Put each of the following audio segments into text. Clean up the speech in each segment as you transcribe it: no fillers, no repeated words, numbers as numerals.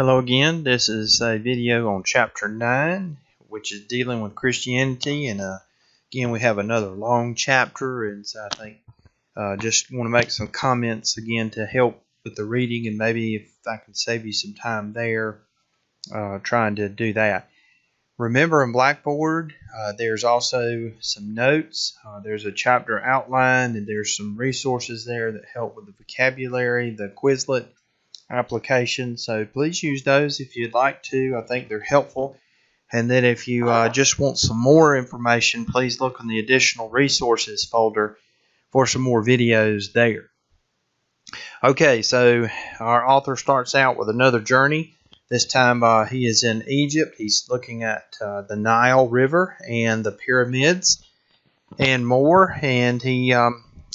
Hello again. This is a video on chapter 9, which is dealing with Christianity. And again, we have another long chapter. And so I think just want to make some comments again to help with the reading. And maybe if I can save you some time there, trying to do that. Remember in Blackboard, there's also some notes. There's a chapter outline, and there's some resources there that help with the vocabulary, the Quizlet application. So please use those if you'd like to. I think they're helpful. And then if you just want some more information, please look in the additional resources folder for some more videos there. Okay, so our author starts out with another journey. This time he is in Egypt. He's looking at the Nile River and the pyramids and more. And he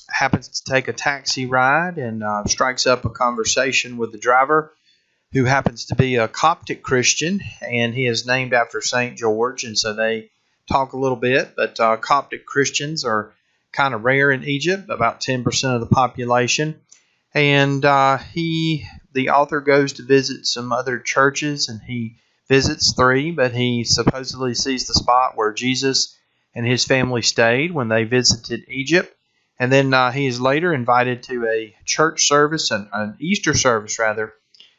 happens to take a taxi ride and strikes up a conversation with the driver, who happens to be a Coptic Christian, and he is named after St. George. And so they talk a little bit, but Coptic Christians are kind of rare in Egypt, about 10% of the population. And the author goes to visit some other churches, and he visits 3, but he supposedly sees the spot where Jesus and his family stayed when they visited Egypt. And then he is later invited to a church service, an Easter service rather,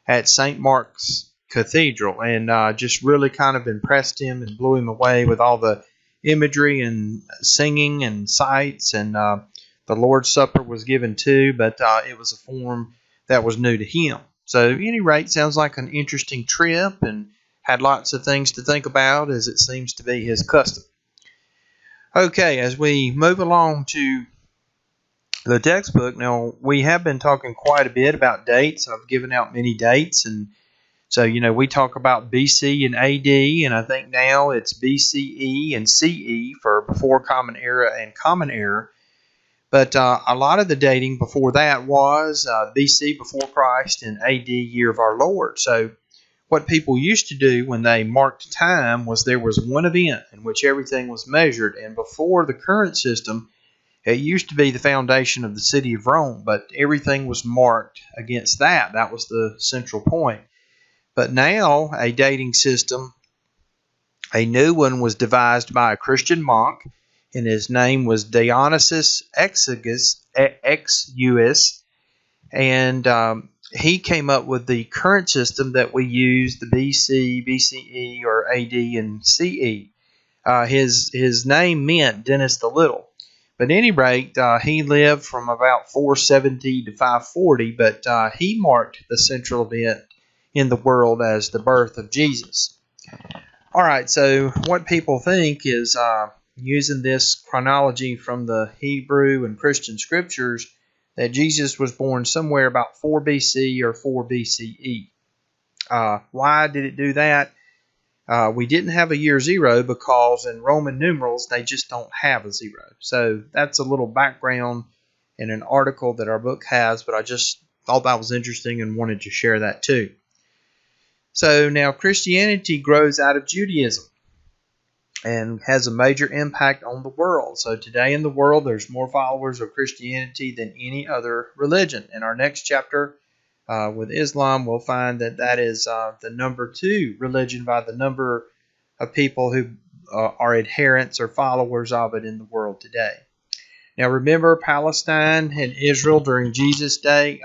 at St. Mark's Cathedral. And just really kind of impressed him and blew him away with all the imagery and singing and sights. And the Lord's Supper was given too, but it was a form that was new to him. So at any rate, sounds like an interesting trip, and had lots of things to think about, as it seems to be his custom. Okay, as we move along to the textbook, now we have been talking quite a bit about dates. I've given out many dates, and so we talk about BC and AD, and I think now it's BCE and CE for before Common Era and Common Era. But a lot of the dating before that was BC, before Christ, and AD, year of our Lord. So what people used to do when they marked time was there was one event in which everything was measured. And before the current system, it used to be the foundation of the city of Rome, but everything was marked against that. That was the central point. But now, a dating system, a new one, was devised by a Christian monk, and his name was Dionysius Exiguus, and he came up with the current system that we use, the BC, BCE, or AD, and CE. His name meant Dennis the Little. But at any rate, he lived from about 470 to 540, but he marked the central event in the world as the birth of Jesus. All right, so what people think is, using this chronology from the Hebrew and Christian scriptures, that Jesus was born somewhere about 4 BC or 4 BCE. Why did it do that? We didn't have a year 0 because in Roman numerals they just don't have a 0. So that's a little background in an article that our book has, but I just thought that was interesting and wanted to share that too. So now Christianity grows out of Judaism and has a major impact on the world. So today in the world, there's more followers of Christianity than any other religion. In our next chapter with Islam, we'll find that that is the number 2 religion by the number of people who are adherents or followers of it in the world today. Now remember Palestine and Israel during Jesus' day.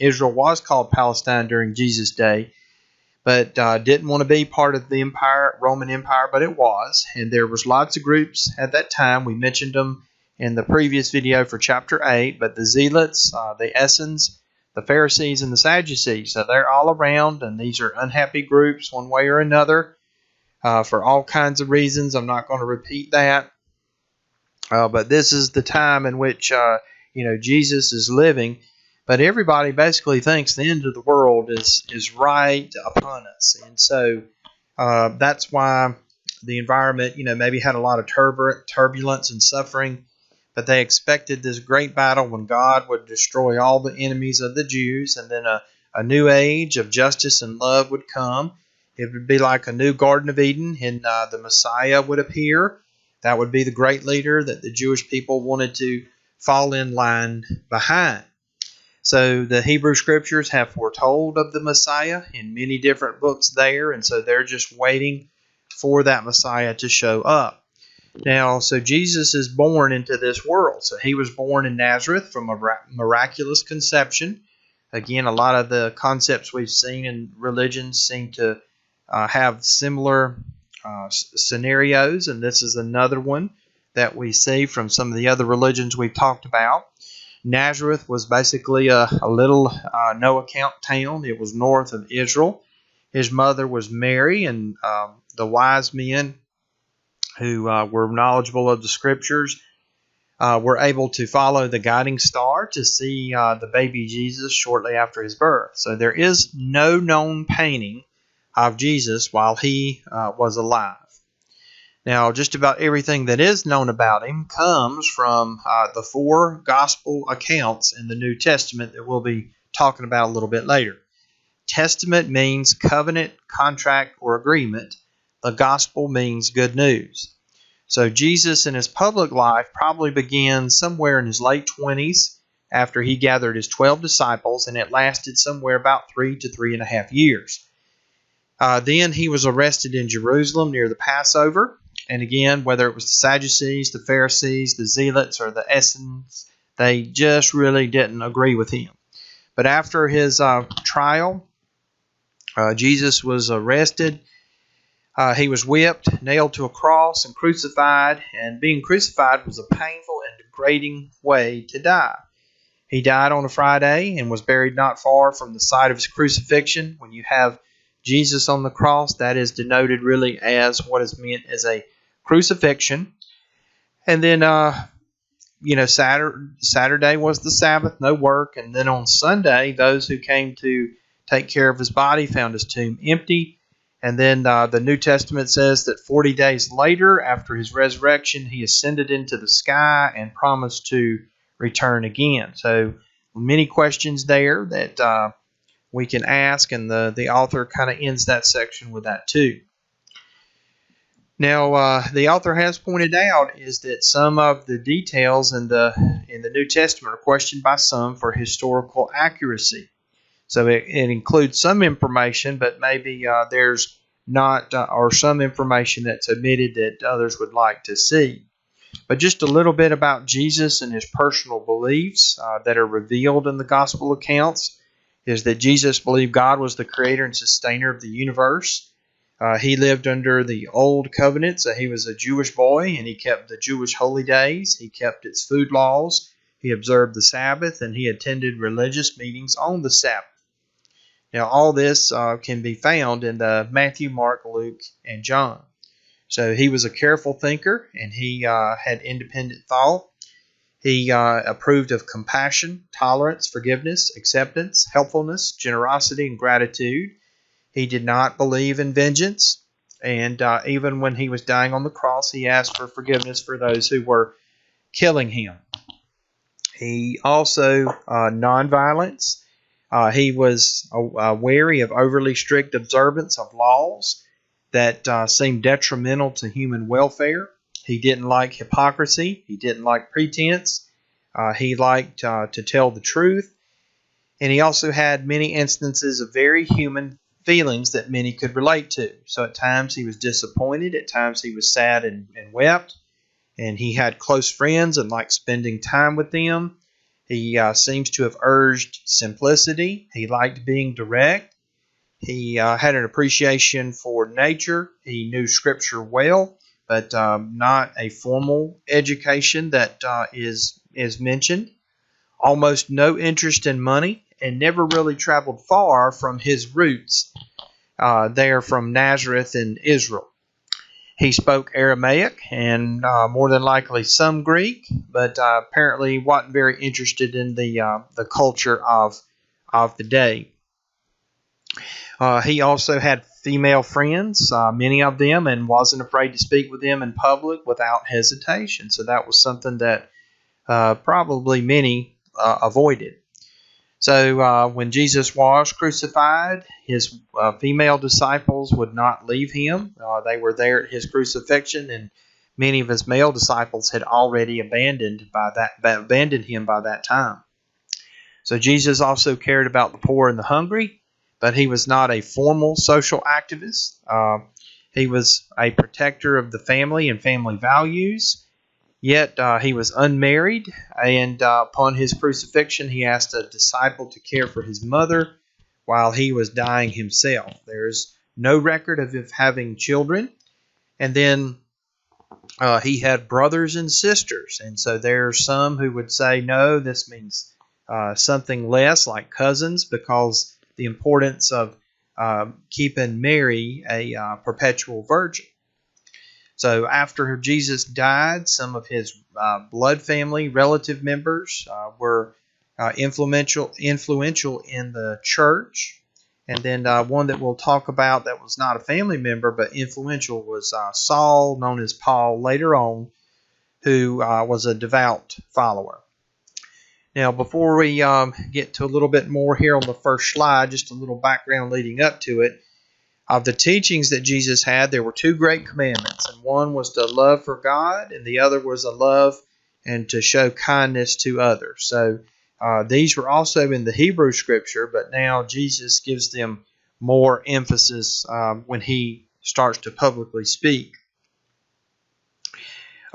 Israel was called Palestine during Jesus' day, but didn't want to be part of the empire, Roman Empire, but it was. And there was lots of groups at that time. We mentioned them in the previous video for chapter 8, but the Zealots, the Essenes, the Pharisees, and the Sadducees. So they're all around, and these are unhappy groups one way or another for all kinds of reasons. I'm not going to repeat that. But this is the time in which Jesus is living. But everybody basically thinks the end of the world is right upon us. And so that's why the environment, maybe had a lot of turbulence and suffering. But they expected this great battle when God would destroy all the enemies of the Jews. And then a new age of justice and love would come. It would be like a new Garden of Eden, and the Messiah would appear. That would be the great leader that the Jewish people wanted to fall in line behind. So the Hebrew Scriptures have foretold of the Messiah in many different books there, and so they're just waiting for that Messiah to show up. Now, so Jesus is born into this world. So he was born in Nazareth from a miraculous conception. Again, a lot of the concepts we've seen in religions seem to have similar scenarios, and this is another one that we see from some of the other religions we've talked about. Nazareth was basically a little no-account town. It was north of Israel. His mother was Mary, and the wise men who were knowledgeable of the Scriptures were able to follow the guiding star to see the baby Jesus shortly after his birth. So there is no known painting of Jesus while he was alive. Now, just about everything that is known about him comes from the 4 gospel accounts in the New Testament that we'll be talking about a little bit later. Testament means covenant, contract, or agreement. The gospel means good news. So Jesus in his public life probably began somewhere in his late 20s after he gathered his 12 disciples, and it lasted somewhere about 3 to 3.5 years. Then he was arrested in Jerusalem near the Passover. And again, whether it was the Sadducees, the Pharisees, the Zealots, or the Essenes, they just really didn't agree with him. But after his trial, Jesus was arrested. He was whipped, nailed to a cross, and crucified. And being crucified was a painful and degrading way to die. He died on a Friday and was buried not far from the site of his crucifixion. When you have Jesus on the cross, that is denoted really as what is meant as a crucifixion. And then, Saturday was the Sabbath, no work. And then on Sunday, those who came to take care of his body found his tomb empty. And then the New Testament says that 40 days later, after his resurrection, he ascended into the sky and promised to return again. So many questions there that we can ask, and the author kind of ends that section with that too. Now, the author has pointed out is that some of the details in the New Testament are questioned by some for historical accuracy. So it includes some information, but maybe there's not or some information that's omitted that others would like to see. But just a little bit about Jesus and his personal beliefs that are revealed in the gospel accounts is that Jesus believed God was the creator and sustainer of the universe. He lived under the old covenant, so he was a Jewish boy, and he kept the Jewish holy days. He kept its food laws. He observed the Sabbath, and he attended religious meetings on the Sabbath. Now, all this can be found in the Matthew, Mark, Luke, and John. So he was a careful thinker, and he had independent thought. He approved of compassion, tolerance, forgiveness, acceptance, helpfulness, generosity, and gratitude. He did not believe in vengeance, and even when he was dying on the cross, he asked for forgiveness for those who were killing him. He also nonviolence. He was wary of overly strict observance of laws that seemed detrimental to human welfare. He didn't like hypocrisy. He didn't like pretense. He liked to tell the truth. And he also had many instances of very human feelings that many could relate to. So at times he was disappointed. At times he was sad and wept. And he had close friends and liked spending time with them. He seems to have urged simplicity. He liked being direct. He had an appreciation for nature. He knew Scripture well, but not a formal education that is mentioned. Almost no interest in money, and never really traveled far from his roots there from Nazareth in Israel. He spoke Aramaic and more than likely some Greek, but apparently wasn't very interested in the culture of the day. He also had female friends, many of them, and wasn't afraid to speak with them in public without hesitation. So that was something that probably many avoided. So when Jesus was crucified, his female disciples would not leave him. They were there at his crucifixion, and many of his male disciples had already abandoned him by that time. So Jesus also cared about the poor and the hungry, but he was not a formal social activist. He was a protector of the family and family values, yet he was unmarried, and upon his crucifixion, he asked a disciple to care for his mother while he was dying himself. There's no record of him having children, and then he had brothers and sisters, and so there are some who would say, no, this means something less, like cousins, because the importance of keeping Mary a perpetual virgin. So after Jesus died, some of his blood family relative members were influential in the church. And then one that we'll talk about that was not a family member but influential was Saul, known as Paul later on, who was a devout follower. Now, before we get to a little bit more here on the first slide, just a little background leading up to it. Of the teachings that Jesus had, there were two great commandments, and one was to love for God, and the other was to love and to show kindness to others. So these were also in the Hebrew Scripture, but now Jesus gives them more emphasis when he starts to publicly speak.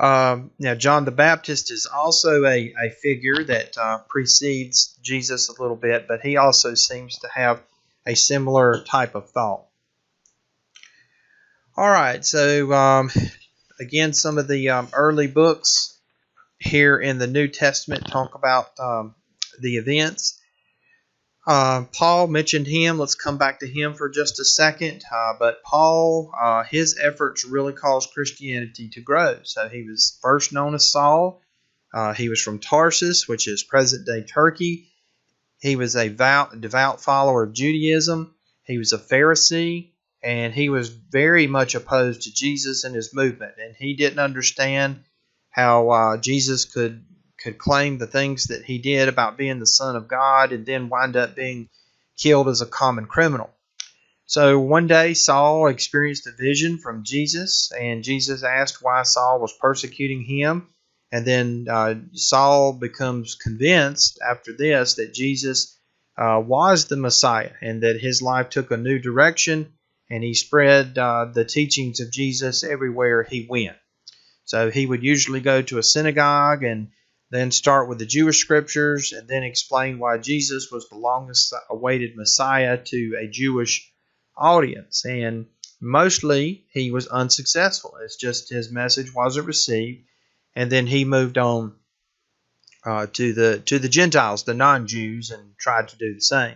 Now, John the Baptist is also a figure that precedes Jesus a little bit, but he also seems to have a similar type of thought. All right, so again, some of the early books here in the New Testament talk about the events. Paul mentioned him. Let's come back to him for just a second. But Paul, his efforts really caused Christianity to grow. So he was first known as Saul. He was from Tarsus, which is present-day Turkey. He was a devout follower of Judaism. He was a Pharisee. And he was very much opposed to Jesus and his movement. And he didn't understand how Jesus could claim the things that he did about being the Son of God and then wind up being killed as a common criminal. So one day Saul experienced a vision from Jesus, and Jesus asked why Saul was persecuting him. And then Saul becomes convinced after this that Jesus was the Messiah and that his life took a new direction. And he spread the teachings of Jesus everywhere he went. So he would usually go to a synagogue and then start with the Jewish scriptures and then explain why Jesus was the longest awaited Messiah to a Jewish audience. And mostly he was unsuccessful. It's just his message wasn't received. And then he moved on to the Gentiles, the non-Jews, and tried to do the same.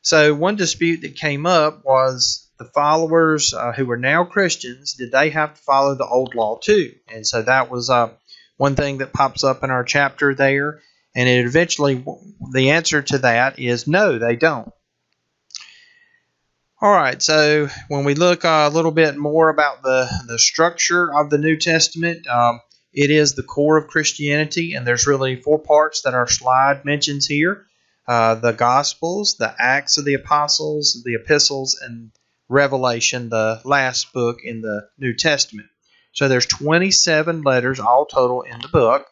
So one dispute that came up was the followers who were now Christians, did they have to follow the old law too? And so that was one thing that pops up in our chapter there. And it eventually, the answer to that is no, they don't. All right, so when we look a little bit more about the structure of the New Testament, it is the core of Christianity, and there's really 4 parts that our slide mentions here. The Gospels, the Acts of the Apostles, the Epistles, and Revelation, the last book in the New Testament. So there's 27 letters all total in the book,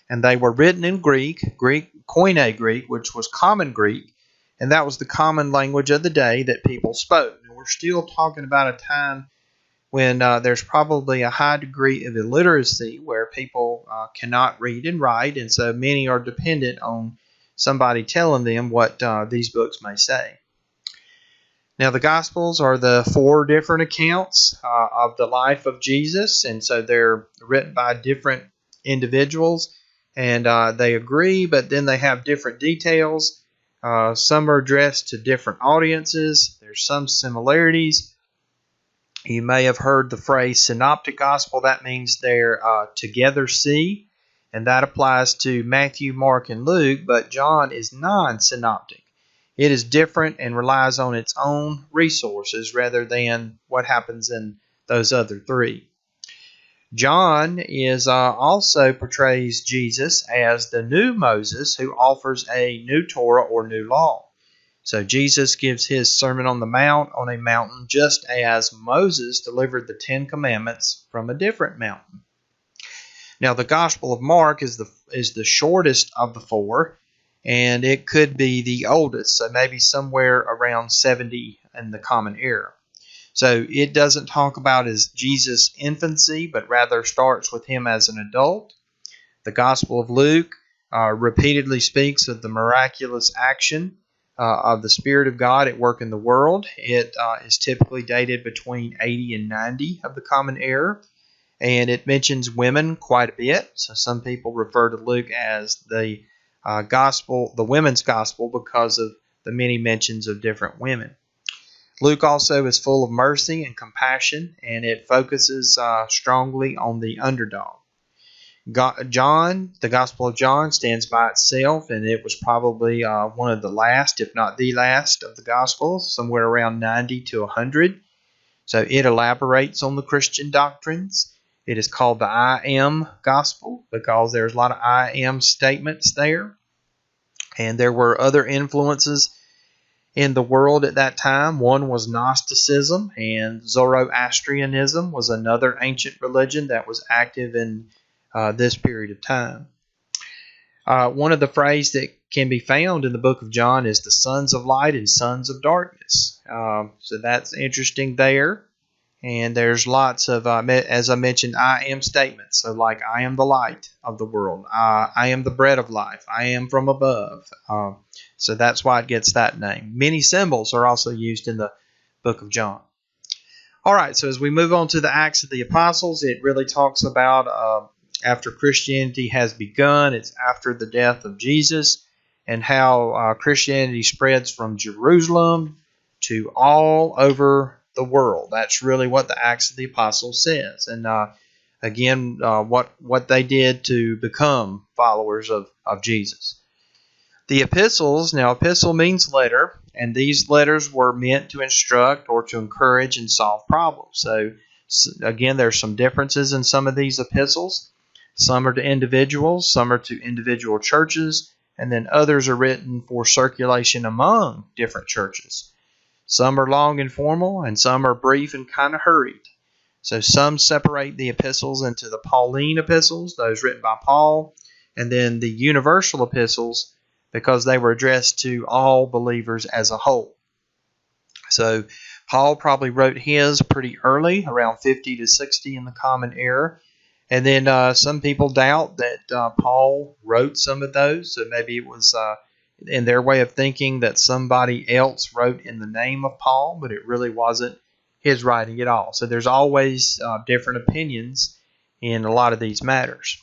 and they were written in Greek, Koine Greek, which was common Greek, and that was the common language of the day that people spoke. And we're still talking about a time when there's probably a high degree of illiteracy where people cannot read and write, and so many are dependent on somebody telling them what these books may say. Now, the Gospels are the 4 different accounts of the life of Jesus, and so they're written by different individuals, and they agree, but then they have different details. Some are addressed to different audiences. There's some similarities. You may have heard the phrase synoptic gospel. That means they're together see. And that applies to Matthew, Mark, and Luke, but John is non-synoptic. It is different and relies on its own resources rather than what happens in those other 3. John is also portrays Jesus as the new Moses who offers a new Torah or new law. So Jesus gives his Sermon on the Mount on a mountain just as Moses delivered the 10 Commandments from a different mountain. Now, the Gospel of Mark is the shortest of the 4, and it could be the oldest, so maybe somewhere around 70 in the Common Era. So it doesn't talk about as Jesus' infancy, but rather starts with him as an adult. The Gospel of Luke repeatedly speaks of the miraculous action of the Spirit of God at work in the world. It is typically dated between 80 and 90 of the Common Era, and it mentions women quite a bit. So some people refer to Luke as the gospel, the women's gospel, because of the many mentions of different women. Luke also is full of mercy and compassion, and it focuses strongly on the underdog. John, the Gospel of John, stands by itself, and it was probably one of the last, if not the last, of the Gospels, somewhere around 90 to 100. So it elaborates on the Christian doctrines. It is called the I Am Gospel because there's a lot of I Am statements there. And there were other influences in the world at that time. One was Gnosticism, and Zoroastrianism was another ancient religion that was active in this period of time. One of the phrases that can be found in the book of John is the sons of light and sons of darkness. So that's interesting there. And there's lots of, as I mentioned, I am statements. So like, I am the light of the world. I am the bread of life. I am from above. So that's why it gets that name. Many symbols are also used in the book of John. All right, so as we move on to the Acts of the Apostles, it really talks about after Christianity has begun. It's after the death of Jesus, and how Christianity spreads from Jerusalem to all over the world. That's really what the Acts of the Apostles says. And again, what they did to become followers of Jesus. The epistles, now epistle means letter, and these letters were meant to instruct or to encourage and solve problems. So again, there's some differences in some of these epistles. Some are to individuals, some are to individual churches, and then others are written for circulation among different churches. Some are long and formal, and some are brief and kind of hurried. So some separate the epistles into the Pauline epistles, those written by Paul, and then the universal epistles, because they were addressed to all believers as a whole. So Paul probably wrote his pretty early, around 50 to 60 in the Common Era. And then some people doubt that Paul wrote some of those, so maybe it was in their way of thinking that somebody else wrote in the name of Paul, but it really wasn't his writing at all. So there's always different opinions in a lot of these matters.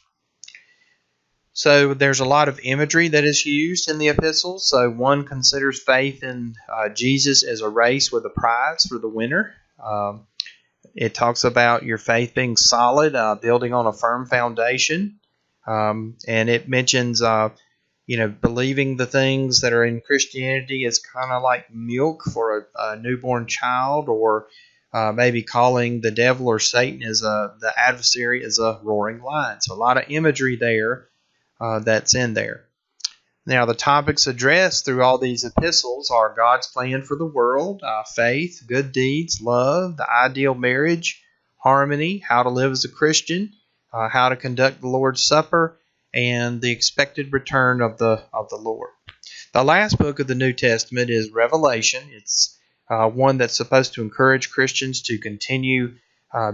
So there's a lot of imagery that is used in the epistles. So one considers faith in Jesus as a race with a prize for the winner. It talks about your faith being solid, building on a firm foundation. And it mentions believing the things that are in Christianity is kind of like milk for a newborn child, or maybe calling the devil or Satan as the adversary as a roaring lion. So a lot of imagery there that's in there. Now, the topics addressed through all these epistles are God's plan for the world, faith, good deeds, love, the ideal marriage, harmony, how to live as a Christian, how to conduct the Lord's Supper, and the expected return of the Lord. The last book of the New Testament is Revelation. It's one that's supposed to encourage Christians to continue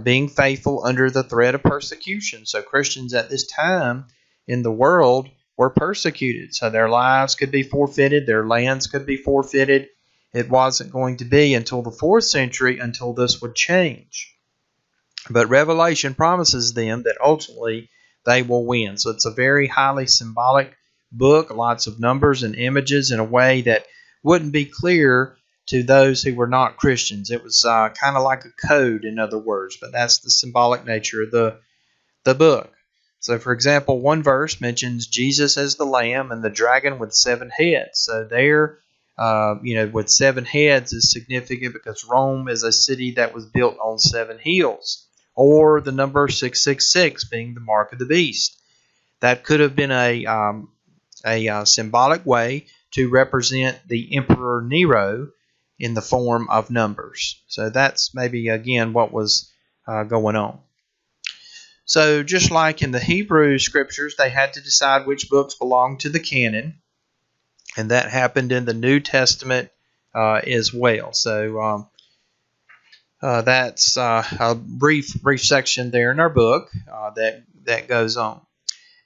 being faithful under the threat of persecution. So Christians at this time in the world were persecuted. So their lives could be forfeited, their lands could be forfeited. It wasn't going to be until the 4th century until this would change. But Revelation promises them that ultimately they will win. So it's a very highly symbolic book, lots of numbers and images in a way that wouldn't be clear to those who were not Christians. It was kind of like a code, in other words, but that's the symbolic nature of the book. So, for example, one verse mentions Jesus as the lamb and the dragon with 7 heads. So there, with 7 heads is significant because Rome is a city that was built on 7 hills, or the number 666 being the mark of the beast. That could have been a symbolic way to represent the Emperor Nero in the form of numbers. So that's maybe, again, what was going on. So just like in the Hebrew scriptures, they had to decide which books belonged to the canon. and that happened in the New Testament as well. So that's a brief section there in our book that goes on.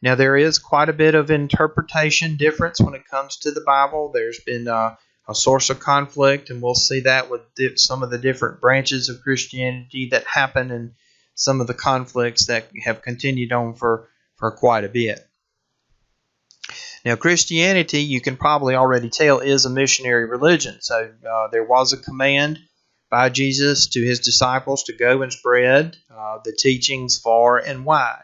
Now, there is quite a bit of interpretation difference when it comes to the Bible. There's been a source of conflict, and we'll see that with some of the different branches of Christianity that happen and some of the conflicts that have continued on for quite a bit. Now, Christianity, you can probably already tell, is a missionary religion. So there was a command by Jesus to his disciples to go and spread the teachings far and wide.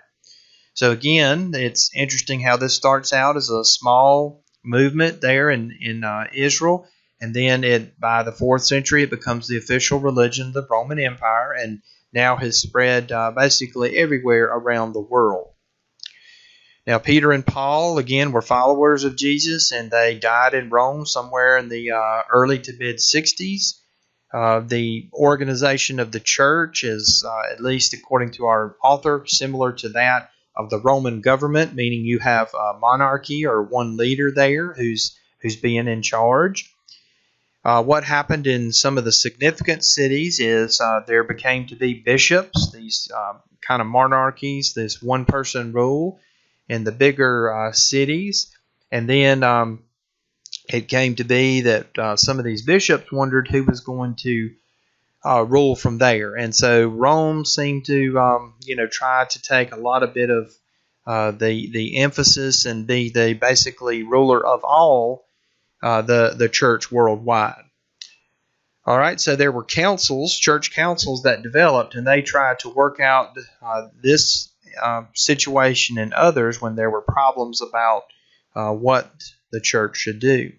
So again, it's interesting how this starts out as a small movement there in Israel, and then by the 4th century it becomes the official religion of the Roman Empire, and now has spread basically everywhere around the world. Now, Peter and Paul, again, were followers of Jesus, and they died in Rome somewhere in the early to mid-60s. The organization of the church is, at least according to our author, similar to that of the Roman government, meaning you have a monarchy or one leader there who's being in charge. What happened in some of the significant cities is there became to be bishops, these kind of monarchies, this one-person rule in the bigger cities. And then it came to be that some of these bishops wondered who was going to rule from there, and so Rome seemed to, try to take a lot of bit of the emphasis and be the basically ruler of all the church worldwide. All right, so there were councils, church councils that developed, and they tried to work out this situation and others when there were problems about what the church should do.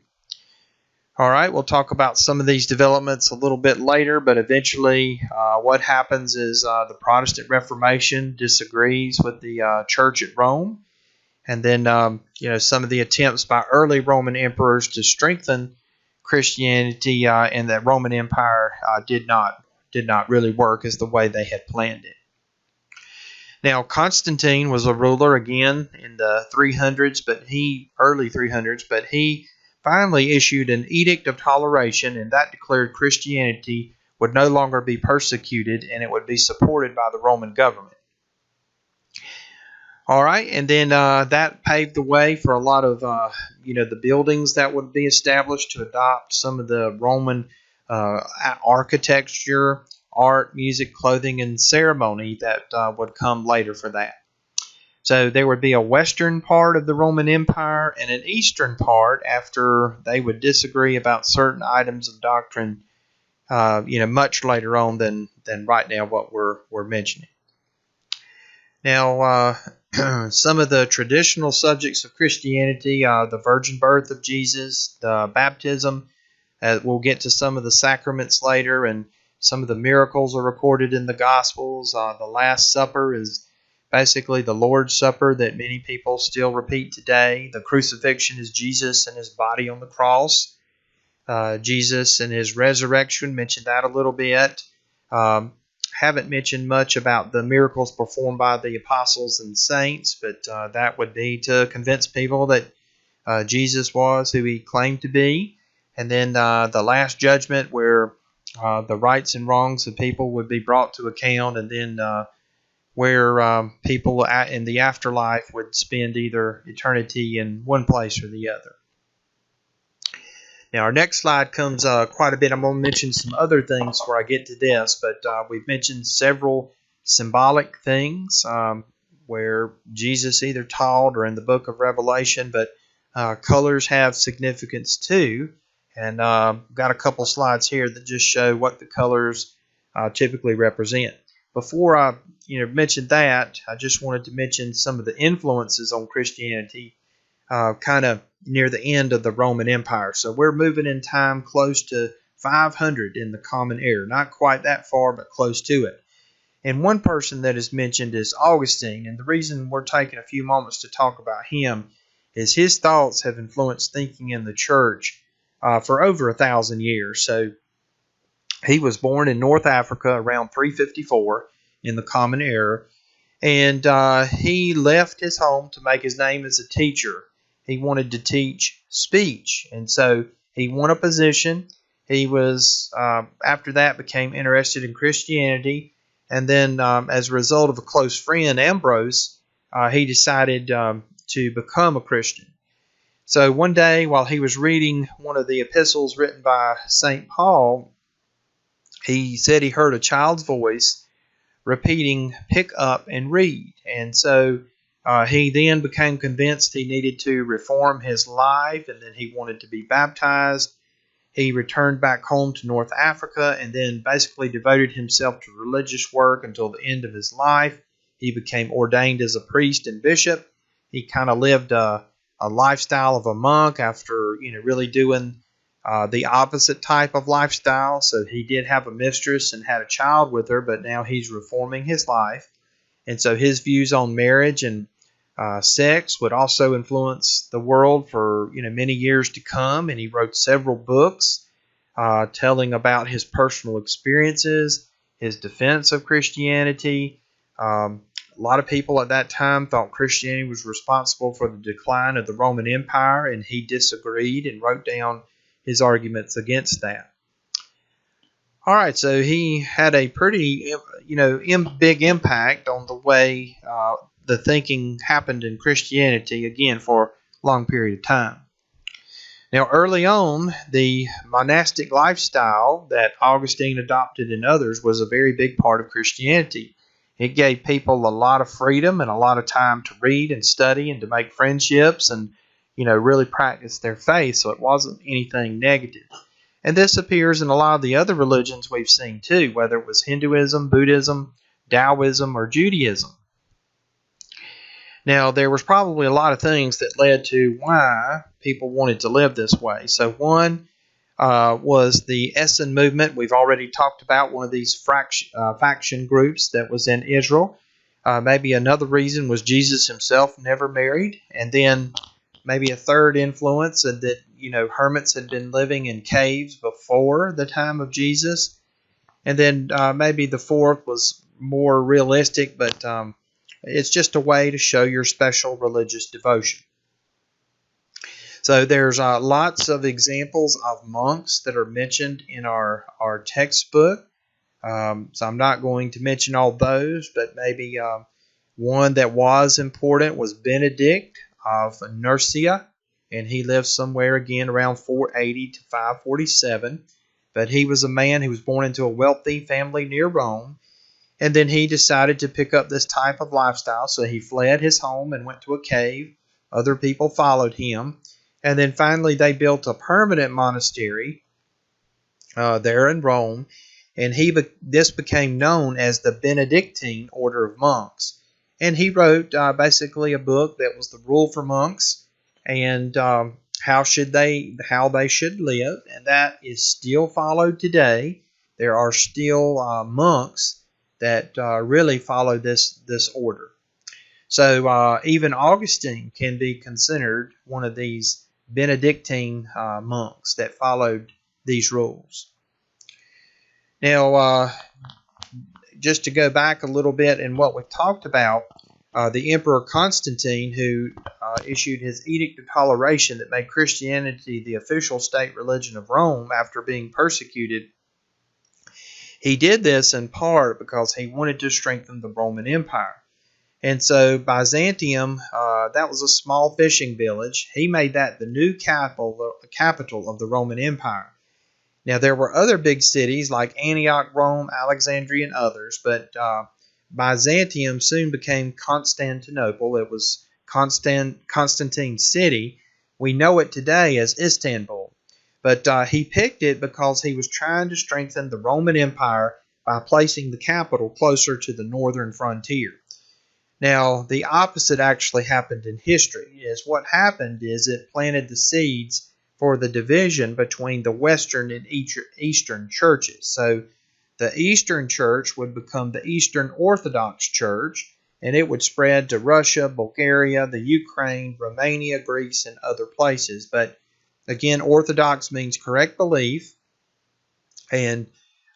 All right, we'll talk about some of these developments a little bit later, but eventually what happens is the Protestant Reformation disagrees with the church at Rome, and then some of the attempts by early Roman emperors to strengthen Christianity in the Roman Empire did not really work as the way they had planned it. Now, Constantine was a ruler again in the 300s, early 300s, but he finally issued an edict of toleration, and that declared Christianity would no longer be persecuted and it would be supported by the Roman government. All right, and then that paved the way for a lot of the buildings that would be established to adopt some of the Roman architecture, art, music, clothing, and ceremony that would come later for that. So there would be a western part of the Roman Empire and an eastern part after they would disagree about certain items of doctrine, much later on than right now what we're mentioning. Now, some of the traditional subjects of Christianity, the virgin birth of Jesus, the baptism, we'll get to some of the sacraments later, and some of the miracles are recorded in the Gospels. The Last Supper is basically the Lord's Supper that many people still repeat today. The crucifixion is Jesus and his body on the cross. Jesus and his resurrection, mentioned that a little bit. Haven't mentioned much about the miracles performed by the apostles and saints, but that would be to convince people that Jesus was who he claimed to be. And then the Last Judgment, where the rights and wrongs of people would be brought to account, and then where people in the afterlife would spend either eternity in one place or the other. Now, our next slide comes quite a bit. I'm going to mention some other things before I get to this, but we've mentioned several symbolic things where Jesus either taught or in the book of Revelation, but colors have significance too. And got a couple slides here that just show what the colors typically represent. Before I mention that, I just wanted to mention some of the influences on Christianity kind of near the end of the Roman Empire. So we're moving in time close to 500 in the Common Era. Not quite that far, but close to it. And one person that is mentioned is Augustine. And the reason we're taking a few moments to talk about him is his thoughts have influenced thinking in the church for over 1,000 years. So he was born in North Africa around 354 in the Common Era, and he left his home to make his name as a teacher. he wanted to teach speech. And so he won a position. He was, after that, became interested in Christianity. And then as a result of a close friend, Ambrose, he decided to become a Christian. So one day, while he was reading one of the epistles written by St. Paul, he said he heard a child's voice repeating, "Pick up and read." And so he then became convinced he needed to reform his life, and then he wanted to be baptized. He returned back home to North Africa and then basically devoted himself to religious work until the end of his life. He became ordained as a priest and bishop. He kind of lived a lifestyle of a monk after really doing the opposite type of lifestyle. So he did have a mistress and had a child with her, but now he's reforming his life. And so his views on marriage and sex would also influence the world for many years to come. And he wrote several books telling about his personal experiences, his defense of Christianity. A lot of people at that time thought Christianity was responsible for the decline of the Roman Empire, and he disagreed and wrote down his arguments against that. All right, so he had a pretty, big impact on the way the thinking happened in Christianity, again, for a long period of time. Now, early on, the monastic lifestyle that Augustine adopted and others was a very big part of Christianity. It gave people a lot of freedom and a lot of time to read and study and to make friendships and, really practice their faith, so it wasn't anything negative. And this appears in a lot of the other religions we've seen too, whether it was Hinduism, Buddhism, Taoism, or Judaism. Now, there was probably a lot of things that led to why people wanted to live this way. So one was the Essen movement. We've already talked about one of these faction groups that was in Israel. Maybe another reason was Jesus himself never married. And then maybe a third influence that, hermits had been living in caves before the time of Jesus. And then maybe the fourth was more realistic, but it's just a way to show your special religious devotion. So there's lots of examples of monks that are mentioned in our textbook. So I'm not going to mention all those, but maybe one that was important was Benedict of Nursia, and he lived somewhere again around 480 to 547. But he was a man who was born into a wealthy family near Rome, and then he decided to pick up this type of lifestyle. So he fled his home and went to a cave. Other people followed him. And then finally they built a permanent monastery there in Rome. And this became known as the Benedictine order of monks. And he wrote basically a book that was the rule for monks and how they should live. And that is still followed today. There are still monks that really follow this order. So even Augustine can be considered one of these Benedictine monks that followed these rules. Now, just to go back a little bit in what we've talked about, the Emperor Constantine, who issued his Edict of Toleration that made Christianity the official state religion of Rome after being persecuted, he did this in part because he wanted to strengthen the Roman Empire. And so Byzantium, that was a small fishing village. He made that the new capital of the Roman Empire. Now, there were other big cities like Antioch, Rome, Alexandria, and others, but Byzantium soon became Constantinople. It was Constantine's city. We know it today as Istanbul. But he picked it because he was trying to strengthen the Roman Empire by placing the capital closer to the northern frontier. Now, the opposite actually happened in history. What happened is it planted the seeds for the division between the Western and Eastern churches. So the Eastern Church would become the Eastern Orthodox Church, and it would spread to Russia, Bulgaria, the Ukraine, Romania, Greece, and other places. But again, Orthodox means correct belief, and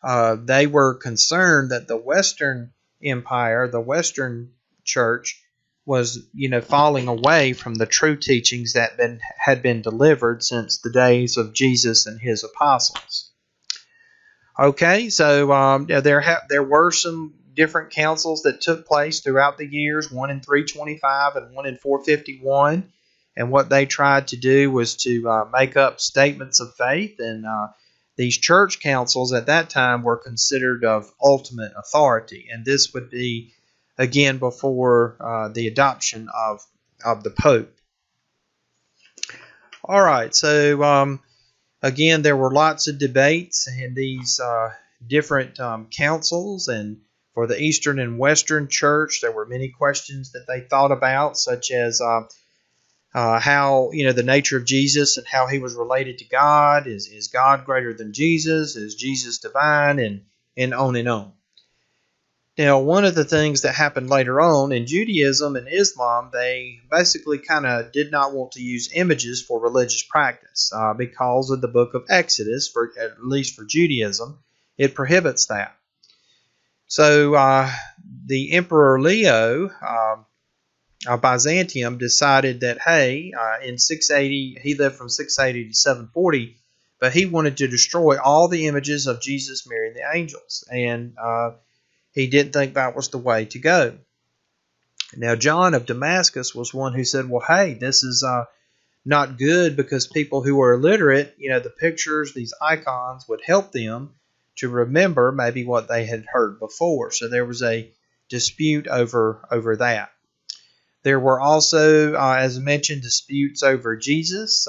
they were concerned that the Western Empire, the Western Church, was falling away from the true teachings that had been delivered since the days of Jesus and his apostles. Okay, so there were some different councils that took place throughout the years, one in 325 and one in 451. And what they tried to do was to make up statements of faith. And these church councils at that time were considered of ultimate authority. And this would be, again, before the adoption of the Pope. All right, so again, there were lots of debates in these different councils, and for the Eastern and Western Church, there were many questions that they thought about, such as how, the nature of Jesus and how he was related to God. Is God greater than Jesus? Is Jesus divine? And on and on. Now, one of the things that happened later on in Judaism and Islam, they basically kind of did not want to use images for religious practice because of the book of Exodus, at least for Judaism. It prohibits that. So the Emperor Leo of Byzantium decided that, hey, in 680, he lived from 680 to 740, but he wanted to destroy all the images of Jesus, Mary, and the angels. And he didn't think that was the way to go. Now, John of Damascus was one who said, well, hey, this is not good, because people who are illiterate, the pictures, these icons would help them to remember maybe what they had heard before. So there was a dispute over that. There were also, as I mentioned, disputes over Jesus.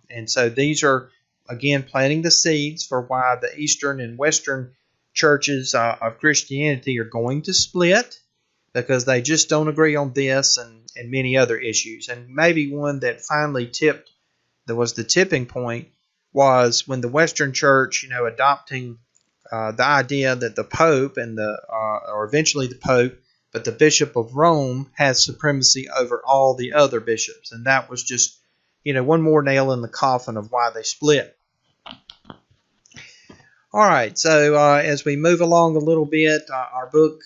And so these are, again, planting the seeds for why the Eastern and Western churches of Christianity are going to split, because they just don't agree on this and many other issues. And maybe one that finally was the tipping point, was when the Western Church, adopting the idea that the Pope and or eventually the Pope, but the Bishop of Rome has supremacy over all the other bishops. And that was just, one more nail in the coffin of why they split. All right, so as we move along a little bit, our book,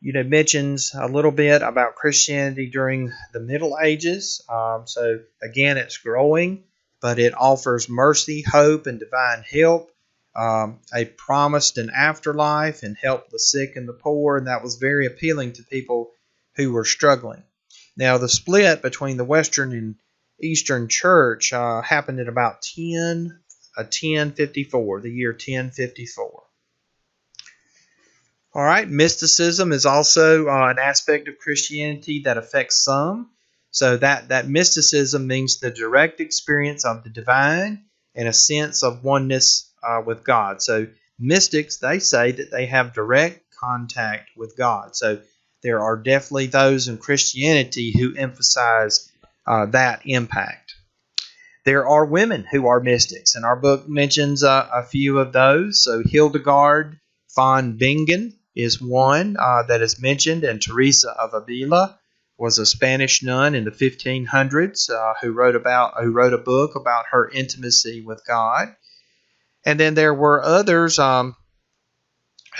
mentions a little bit about Christianity during the Middle Ages. So again, it's growing, but it offers mercy, hope, and divine help, a promised an afterlife, and help the sick and the poor, and that was very appealing to people who were struggling. Now, the split between the Western and Eastern Church happened at about 1054, the year 1054. All right, mysticism is also an aspect of Christianity that affects some. So that mysticism means the direct experience of the divine and a sense of oneness with God. So mystics, they say that they have direct contact with God. So there are definitely those in Christianity who emphasize that impact. There are women who are mystics, and our book mentions a few of those. So Hildegard von Bingen is one that is mentioned, and Teresa of Avila was a Spanish nun in the 1500s who wrote a book about her intimacy with God. And then there were others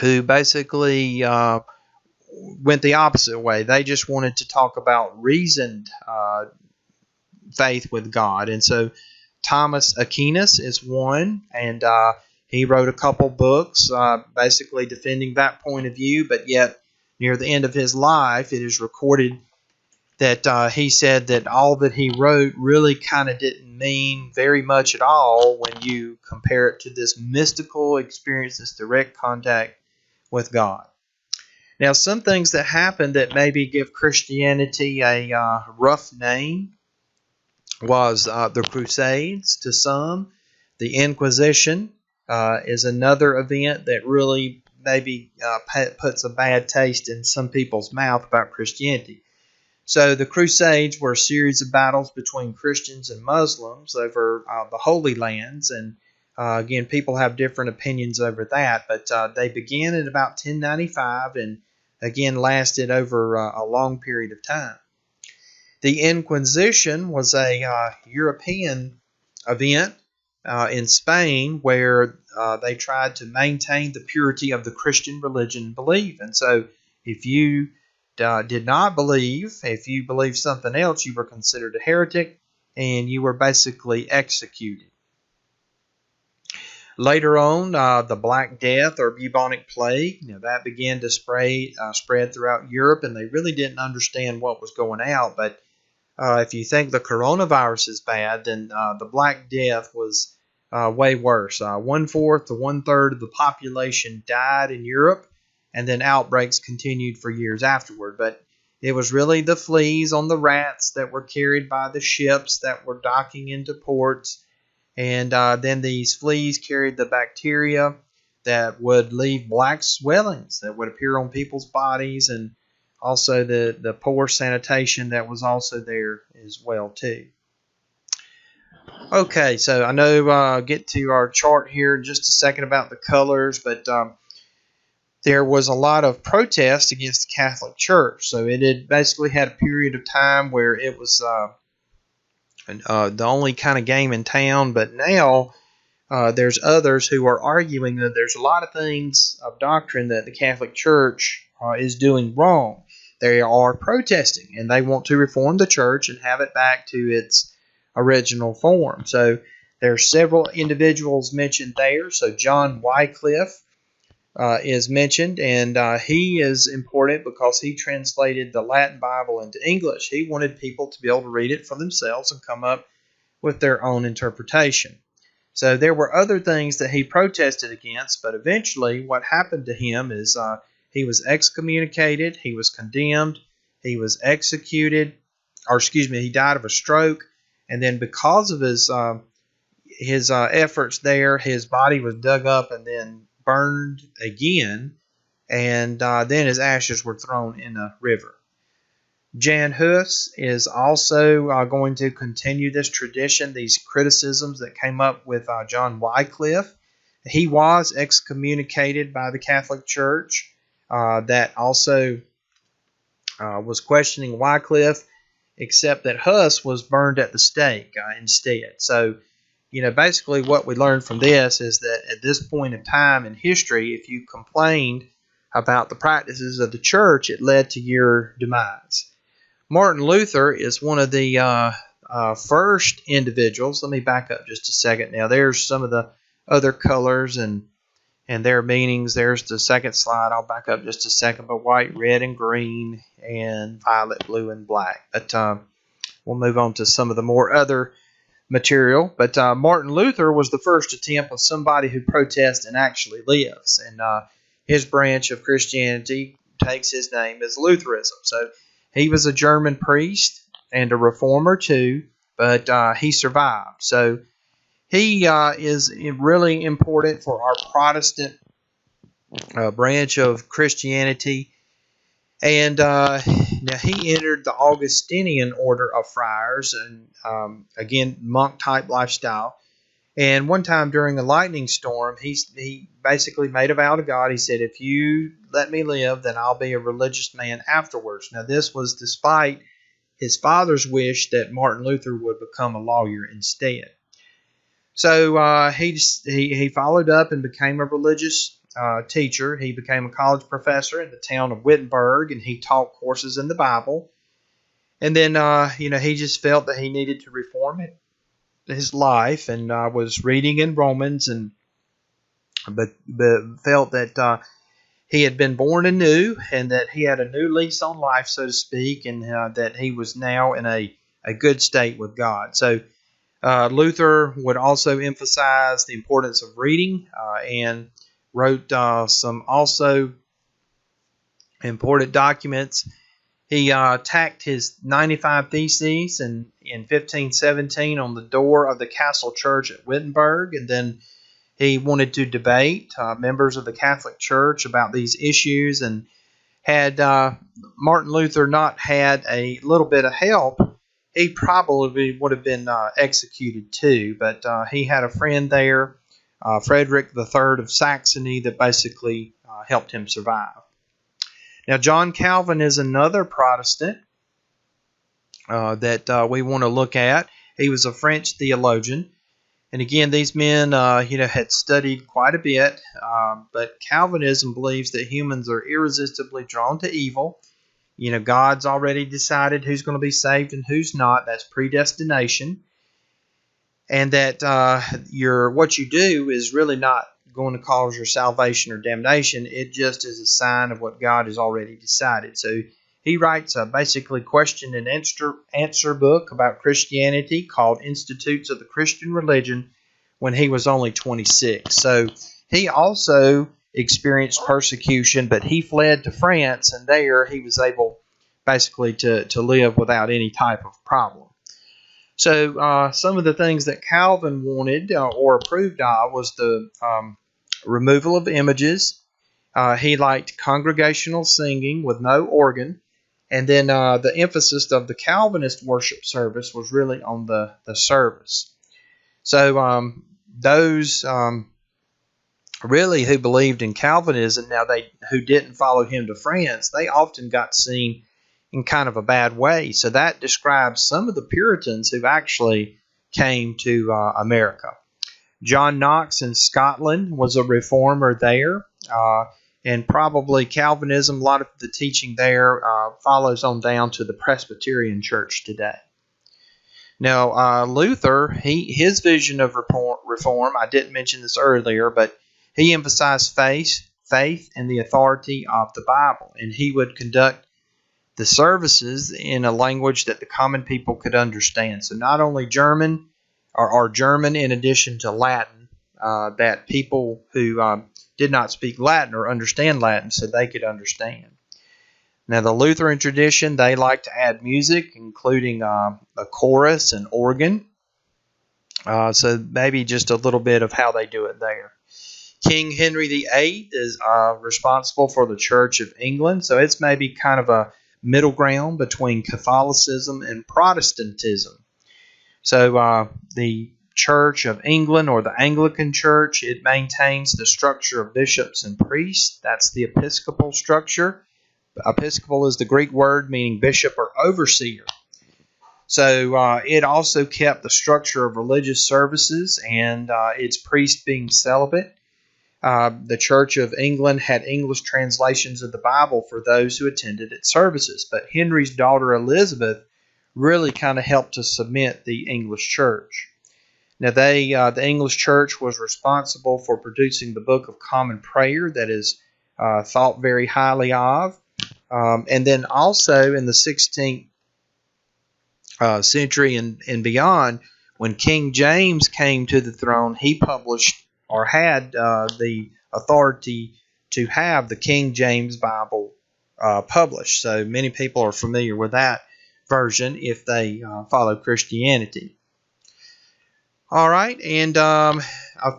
who basically went the opposite way. They just wanted to talk about reasoned faith with God. And so Thomas Aquinas is one, and he wrote a couple books basically defending that point of view, but yet near the end of his life it is recorded that he said that all that he wrote really kind of didn't mean very much at all when you compare it to this mystical experience, this direct contact with God. Now, some things that happened that maybe give Christianity a rough name was the Crusades to some. The Inquisition is another event that really maybe puts a bad taste in some people's mouth about Christianity. So the Crusades were a series of battles between Christians and Muslims over the Holy Lands. And again, people have different opinions over that. But they began at about 1095 and again lasted over a long period of time. The Inquisition was a European event in Spain where they tried to maintain the purity of the Christian religion and belief. And so if you did not believe. If you believed something else, you were considered a heretic, and you were basically executed. Later on, the Black Death or bubonic plague, that began to spread throughout Europe, and they really didn't understand what was going out. But if you think the coronavirus is bad, then the Black Death was way worse. 1/4 to 1/3 of the population died in Europe, and then outbreaks continued for years afterward. But it was really the fleas on the rats that were carried by the ships that were docking into ports. And then these fleas carried the bacteria that would leave black swellings that would appear on people's bodies, and also the poor sanitation that was also there as well too. Okay, so I know get to our chart here in just a second about the colors, but there was a lot of protest against the Catholic Church. So it had basically had a period of time where it was the only kind of game in town, but now there's others who are arguing that there's a lot of things of doctrine that the Catholic Church is doing wrong. They are protesting, and they want to reform the church and have it back to its original form. So there's several individuals mentioned there. So John Wycliffe is mentioned, and he is important because he translated the Latin Bible into English. He wanted people to be able to read it for themselves and come up with their own interpretation. So there were other things that he protested against, but eventually what happened to him is he was excommunicated, he was condemned, he was executed, he died of a stroke, and then because of his efforts there, his body was dug up and then burned again, and then his ashes were thrown in a river. Jan Hus is also going to continue this tradition, these criticisms that came up with John Wycliffe. He was excommunicated by the Catholic Church that also was questioning Wycliffe, except that Hus was burned at the stake instead. So, basically what we learned from this is that at this point in time in history, if you complained about the practices of the church, it led to your demise. Martin Luther is one of the first individuals. Let me back up just a second. Now, there's some of the other colors and their meanings. There's the second slide. I'll back up just a second. But white, red, and green, and violet, blue, and black. But we'll move on to some of the more other material. But Martin Luther was the first attempt with somebody who protests and actually lives. And his branch of Christianity takes his name as Lutheranism. So he was a German priest and a reformer too, but he survived. So he is really important for our Protestant branch of Christianity. And now he entered the Augustinian order of friars, and again, monk-type lifestyle. And one time during a lightning storm, he basically made a vow to God. He said, if you let me live, then I'll be a religious man afterwards. Now, this was despite his father's wish that Martin Luther would become a lawyer instead. So he followed up and became a religious teacher. He became a college professor in the town of Wittenberg, and he taught courses in the Bible. And then, he just felt that he needed to reform his life, and was reading in Romans, but felt that he had been born anew, and that he had a new lease on life, so to speak, and that he was now in a good state with God. So Luther would also emphasize the importance of reading, and wrote some also important documents. He tacked his 95 Theses in 1517 on the door of the castle church at Wittenberg, and then he wanted to debate members of the Catholic Church about these issues. And had Martin Luther not had a little bit of help, he probably would have been executed too. But he had a friend there, Frederick III of Saxony, that basically helped him survive. Now, John Calvin is another Protestant that we want to look at. He was a French theologian. And again, these men, had studied quite a bit. But Calvinism believes that humans are irresistibly drawn to evil, God's already decided who's going to be saved and who's not. That's predestination. And that what you do is really not going to cause your salvation or damnation. It just is a sign of what God has already decided. So he writes a basically question and answer book about Christianity called Institutes of the Christian Religion when he was only 26. So he also experienced persecution, but he fled to France, and there he was able basically to live without any type of problem. So some of the things that Calvin wanted or approved of was the removal of images. He liked congregational singing with no organ. And then the emphasis of the Calvinist worship service was really on the service. So those really who believed in Calvinism, who didn't follow him to France, they often got seen in kind of a bad way. So that describes some of the Puritans who actually came to America. John Knox in Scotland was a reformer there, and probably Calvinism, a lot of the teaching there follows on down to the Presbyterian Church today. Now, Luther, his vision of reform, I didn't mention this earlier, but he emphasized faith and the authority of the Bible, and he would conduct the services in a language that the common people could understand. So not only German, or German in addition to Latin, that people who did not speak Latin or understand Latin so they could understand. Now the Lutheran tradition, they like to add music, including a chorus and organ. So maybe just a little bit of how they do it there. King Henry VIII is responsible for the Church of England, so it's maybe kind of a middle ground between Catholicism and Protestantism. So the Church of England, or the Anglican Church, it maintains the structure of bishops and priests. That's the Episcopal structure. Episcopal is the Greek word meaning bishop or overseer. So it also kept the structure of religious services and its priests being celibate. The Church of England had English translations of the Bible for those who attended its services, but Henry's daughter Elizabeth really kind of helped to cement the English Church. Now, the English Church was responsible for producing the Book of Common Prayer that is thought very highly of. And then also in the 16th century and beyond, when King James came to the throne, he published or had the authority to have the King James Bible published. So many people are familiar with that version if they follow Christianity. All right, and a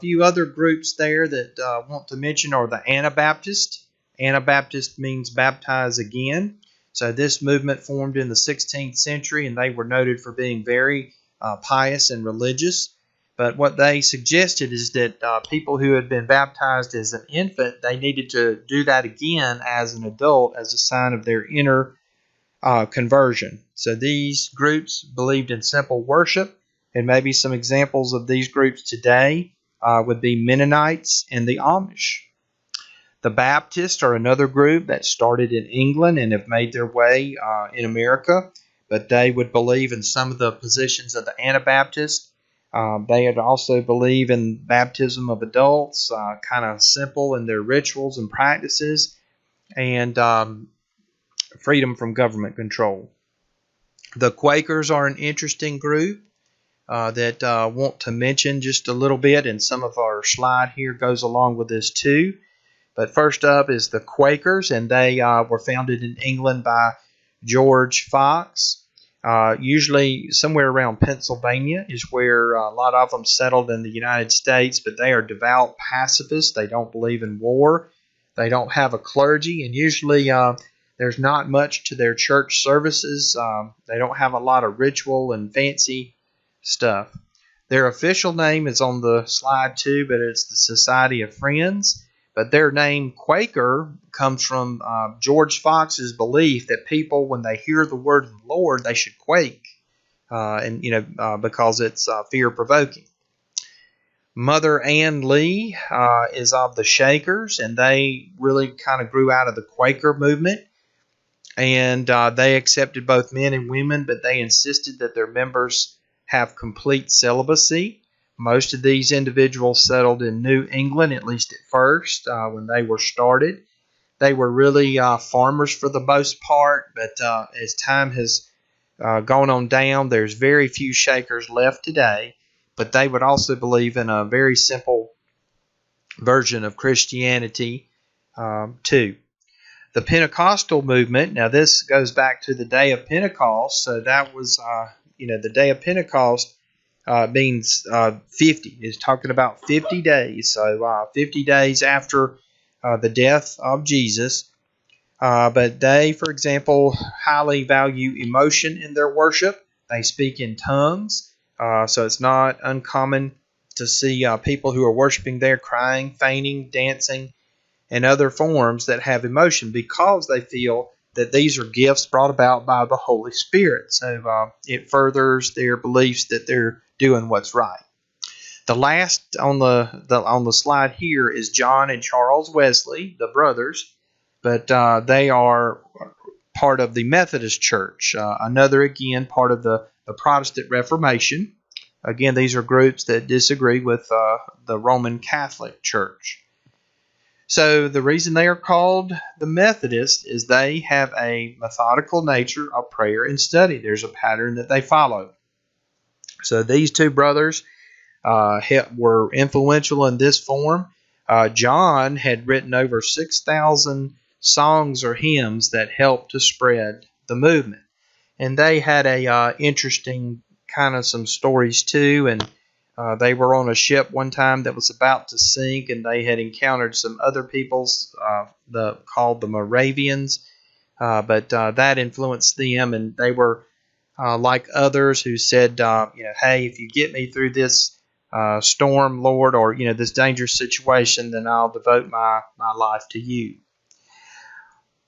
few other groups there that want to mention are the Anabaptist. Anabaptist means baptize again. So this movement formed in the 16th century, and they were noted for being very pious and religious. But what they suggested is that people who had been baptized as an infant, they needed to do that again as an adult as a sign of their inner conversion. So these groups believed in simple worship, and maybe some examples of these groups today would be Mennonites and the Amish. The Baptists are another group that started in England and have made their way in America, but they would believe in some of the positions of the Anabaptists. They would also believe in baptism of adults, kind of simple in their rituals and practices, and freedom from government control. The Quakers are an interesting group that want to mention just a little bit, and some of our slide here goes along with this too. But first up is the Quakers, and they were founded in England by George Fox. Usually somewhere around Pennsylvania is where a lot of them settled in the United States, but they are devout pacifists. They don't believe in war. They don't have a clergy, and usually there's not much to their church services. They don't have a lot of ritual and fancy stuff. Their official name is on the slide too, but it's the Society of Friends. But their name, Quaker, comes from George Fox's belief that people, when they hear the word of the Lord, they should quake, because it's fear-provoking. Mother Ann Lee is of the Shakers, and they really kind of grew out of the Quaker movement. and they accepted both men and women, but they insisted that their members have complete celibacy. Most of these individuals settled in New England, at least at first, when they were started. They were really farmers for the most part, but as time has gone on down, there's very few Shakers left today, but they would also believe in a very simple version of Christianity too. The Pentecostal movement, now this goes back to the day of Pentecost, so that was, the day of Pentecost means 50. It's talking about 50 days, so 50 days after the death of Jesus. But they, for example, highly value emotion in their worship. They speak in tongues, so it's not uncommon to see people who are worshiping there crying, fainting, dancing, and other forms that have emotion because they feel that these are gifts brought about by the Holy Spirit. So it furthers their beliefs that they're doing what's right. The last on the slide here is John and Charles Wesley, the brothers, but they are part of the Methodist Church, another, again, part of the Protestant Reformation. Again, these are groups that disagree with the Roman Catholic Church. So the reason they are called the Methodists is they have a methodical nature of prayer and study. There's a pattern that they follow. So these two brothers were influential in this form. John had written over 6,000 songs or hymns that helped to spread the movement. And they had a interesting kind of some stories too, and they were on a ship one time that was about to sink, and they had encountered some other peoples called the Moravians, but that influenced them, and they were like others who said, hey, if you get me through this storm, Lord, or this dangerous situation, then I'll devote my life to you.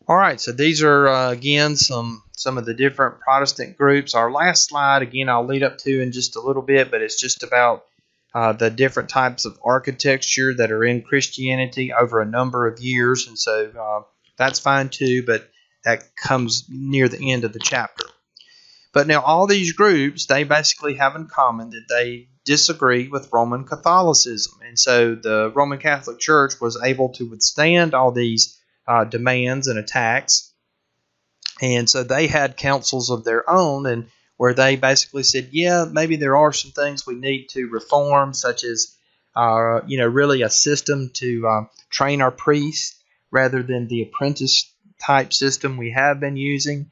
All right, so these are again some of the different Protestant groups. Our last slide, again, I'll lead up to in just a little bit, but it's just about the different types of architecture that are in Christianity over a number of years, and so that's fine too, but that comes near the end of the chapter. But now all these groups, they basically have in common that they disagree with Roman Catholicism, and so the Roman Catholic Church was able to withstand all these demands and attacks, and so they had councils of their own, and where they basically said, yeah, maybe there are some things we need to reform, such as really a system to train our priests rather than the apprentice type system we have been using.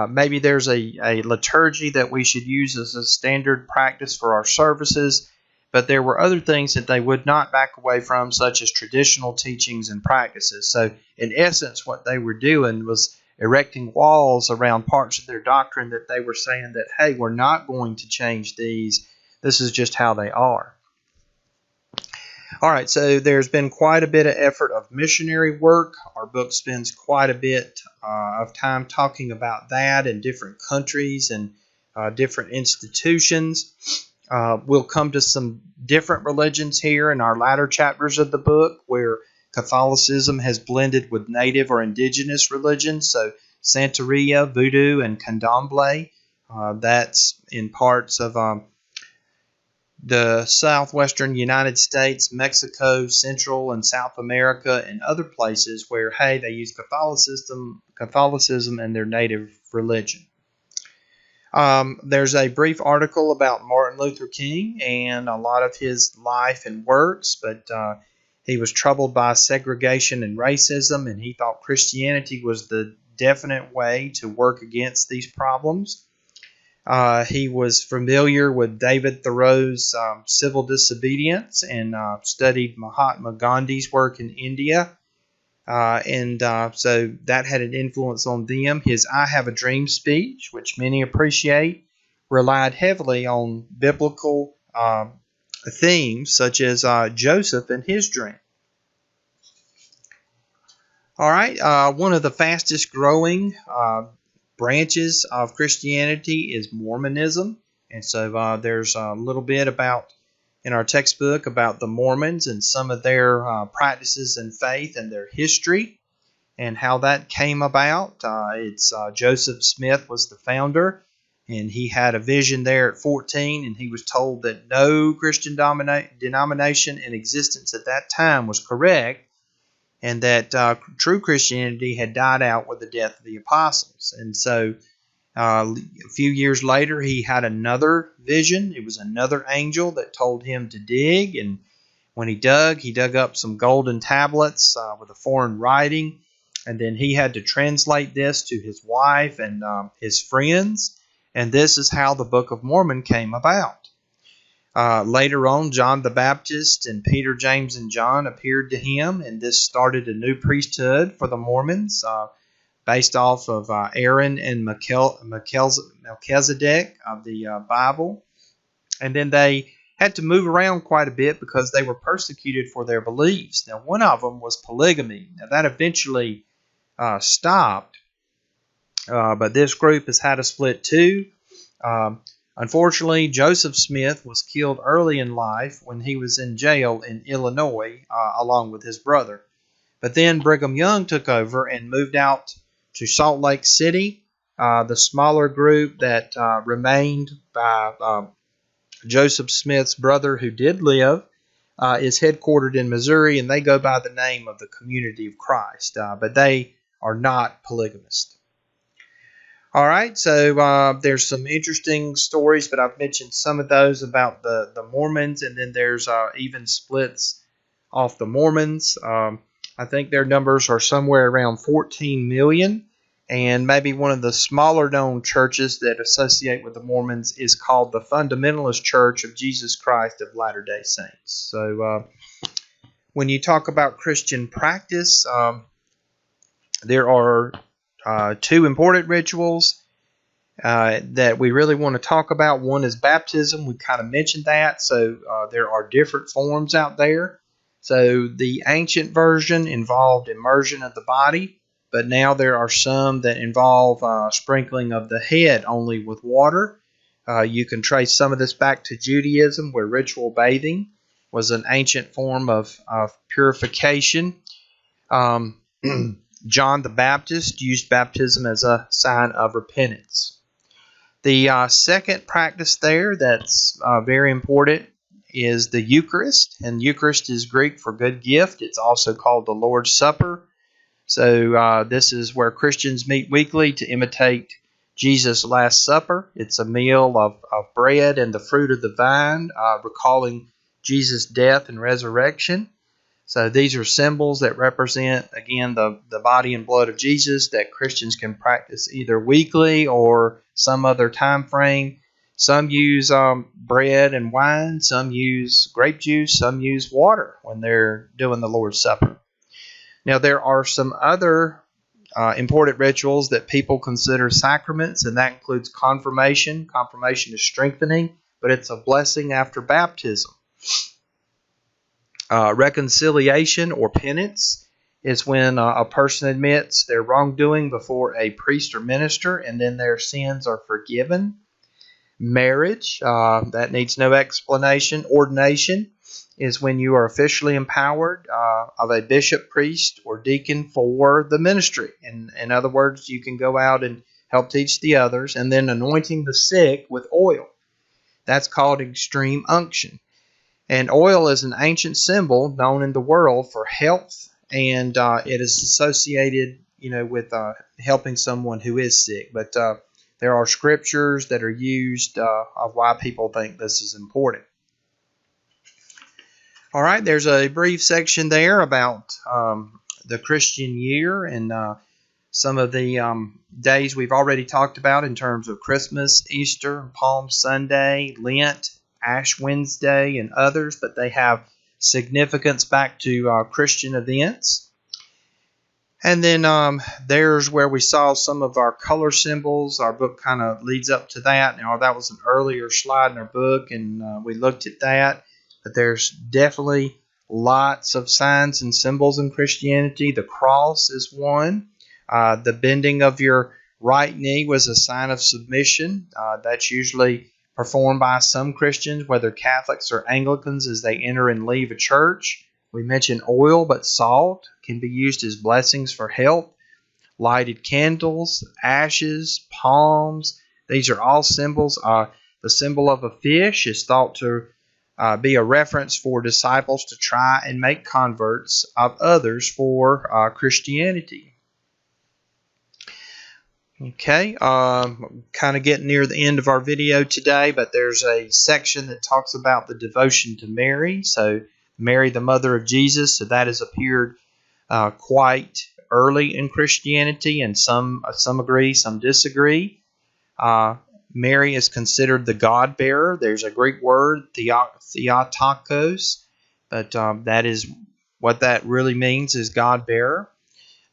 Maybe there's a liturgy that we should use as a standard practice for our services, but there were other things that they would not back away from, such as traditional teachings and practices. So in essence, what they were doing was erecting walls around parts of their doctrine that they were saying that, hey, we're not going to change these. This is just how they are. All right, so there's been quite a bit of effort of missionary work. Our book spends quite a bit of time talking about that in different countries and different institutions. We'll come to some different religions here in our latter chapters of the book where Catholicism has blended with native or indigenous religions. So Santeria, Voodoo, and Candomblé. That's in parts of the southwestern United States, Mexico, Central and South America, and other places where, hey, they use Catholicism and their native religion. There's a brief article about Martin Luther King and a lot of his life and works, but he was troubled by segregation and racism, and he thought Christianity was the definite way to work against these problems. He was familiar with David Thoreau's civil disobedience and studied Mahatma Gandhi's work in India. So that had an influence on them. His I Have a Dream speech, which many appreciate, relied heavily on biblical themes such as Joseph and his dream. All right, one of the fastest growing branches of Christianity is Mormonism. And so there's a little bit about in our textbook about the Mormons and some of their practices and faith and their history. and how that came about. It's Joseph Smith was the founder, and he had a vision there at 14, and he was told that no Christian denomination in existence at that time was correct, and that true Christianity had died out with the death of the apostles. And so a few years later, he had another vision. It was another angel that told him to dig, and when he dug up some golden tablets with a foreign writing, and then he had to translate this to his wife and his friends, and this is how the Book of Mormon came about. Later on, John the Baptist and Peter, James, and John appeared to him, and this started a new priesthood for the Mormons based off of Aaron and Melchizedek of the Bible. And then they had to move around quite a bit because they were persecuted for their beliefs. Now, one of them was polygamy. Now, that eventually stopped, but this group has had a split too. Unfortunately, Joseph Smith was killed early in life when he was in jail in Illinois along with his brother. But then Brigham Young took over and moved out to Salt Lake City. The smaller group that remained by Joseph Smith's brother, who did live, is headquartered in Missouri, and they go by the name of the Community of Christ, but they are not polygamists. All right, so there's some interesting stories, but I've mentioned some of those about the Mormons, and then there's even splits off the Mormons. I think their numbers are somewhere around 14 million, and maybe one of the smaller known churches that associate with the Mormons is called the Fundamentalist Church of Jesus Christ of Latter-day Saints. So when you talk about Christian practice, there are two important rituals that we really want to talk about. One is baptism. We kind of mentioned that. So there are different forms out there. So the ancient version involved immersion of the body, but now there are some that involve sprinkling of the head only with water. You can trace some of this back to Judaism, where ritual bathing was an ancient form of purification. John the Baptist used baptism as a sign of repentance. The second practice there that's very important is the Eucharist, and Eucharist is Greek for good gift. It's also called the Lord's Supper. So this is where Christians meet weekly to imitate Jesus' Last Supper. It's a meal of bread and the fruit of the vine, recalling Jesus' death and resurrection. So these are symbols that represent, again, the body and blood of Jesus that Christians can practice either weekly or some other time frame. Some use bread and wine, some use grape juice, some use water when they're doing the Lord's Supper. Now, there are some other important rituals that people consider sacraments, and that includes confirmation. Confirmation is strengthening, but it's a blessing after baptism. Reconciliation or penance is when a person admits their wrongdoing before a priest or minister, and then their sins are forgiven. Marriage, that needs no explanation. Ordination is when you are officially empowered of a bishop, priest, or deacon for the ministry. In other words, you can go out and help teach the others. And then anointing the sick with oil. That's called extreme unction. And oil is an ancient symbol known in the world for health, and it is associated, with helping someone who is sick. But there are scriptures that are used of why people think this is important. All right, there's a brief section there about the Christian year and some of the days we've already talked about in terms of Christmas, Easter, Palm Sunday, Lent, Ash Wednesday, and others, but they have significance back to Christian events. And then there's where we saw some of our color symbols. Our book kind of leads up to that. Now, that was an earlier slide in our book, and we looked at that. But there's definitely lots of signs and symbols in Christianity. The cross is one. The bending of your right knee was a sign of submission. That's usually performed by some Christians, whether Catholics or Anglicans, as they enter and leave a church. We mentioned oil, but salt can be used as blessings for help. Lighted candles, ashes, palms, these are all symbols. The symbol of a fish is thought to be a reference for disciples to try and make converts of others for Christianity. Okay, kind of getting near the end of our video today, but there's a section that talks about the devotion to Mary. So Mary, the mother of Jesus, so that has appeared quite early in Christianity, and some agree, some disagree. Mary is considered the God bearer. There's a Greek word, theotokos, but that is what that really means, is God bearer.